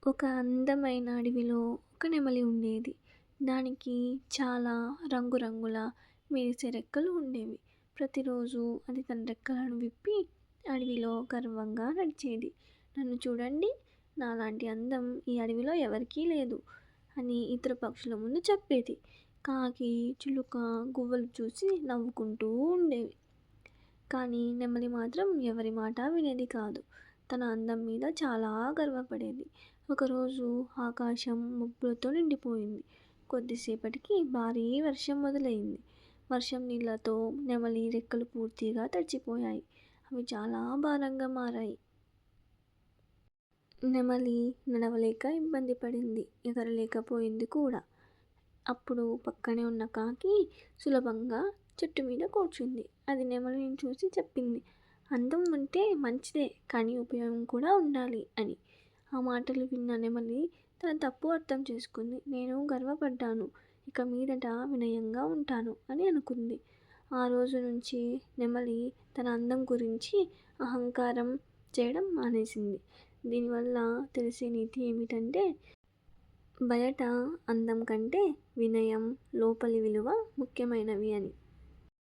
ఒక అందమైన అడవిలో ఒక నెమలి ఉండేది. దానికి చాలా రంగురంగుల మెరిసే రెక్కలు ఉండేవి. ప్రతిరోజు అది తన రెక్కలను విప్పి అడవిలో గర్వంగా నడిచేది. నన్ను చూడండి, నాలాంటి అందం ఈ అడవిలో ఎవరికీ లేదు అని ఇతర పక్షుల ముందు చెప్పేది. కాకి, చిలుక, గువ్వలు చూసి నవ్వుకుంటూ ఉండేవి. కానీ నెమలి మాత్రం ఎవరి మాట వినేది కాదు. తన అందం మీద చాలా గర్వపడేది. ఒకరోజు ఆకాశం మబ్బులతో నిండిపోయింది. కొద్దిసేపటికి భారీ వర్షం మొదలైంది. వర్షం నీళ్లతో నెమలి రెక్కలు పూర్తిగా తడిచిపోయాయి. అవి చాలా భారంగా మారాయి. నెమలి నడవలేక ఇబ్బంది పడింది, ఎగరలేకపోయింది కూడా. అప్పుడు పక్కనే ఉన్న కాకి సులభంగా చెట్టు మీద కూర్చుంది. అది నెమలిని చూసి చెప్పింది, అందం ఉంటే మంచిదే, కానీ ఉపయోగం కూడా ఉండాలి అని. ఆ మాటలు విన్న నెమలి తన తప్పు అర్థం చేసుకుంది. నేను గర్వపడ్డాను, ఇక మీదట వినయంగా ఉంటాను అని అనుకుంది. ఆ రోజు నుంచి నెమలి తన అందం గురించి అహంకారం చేయడం మానేసింది. దీనివల్ల తెలిసే నీతి ఏమిటంటే, బయట అందం కంటే వినయం, లోపలి విలువ ముఖ్యమైనవి అని.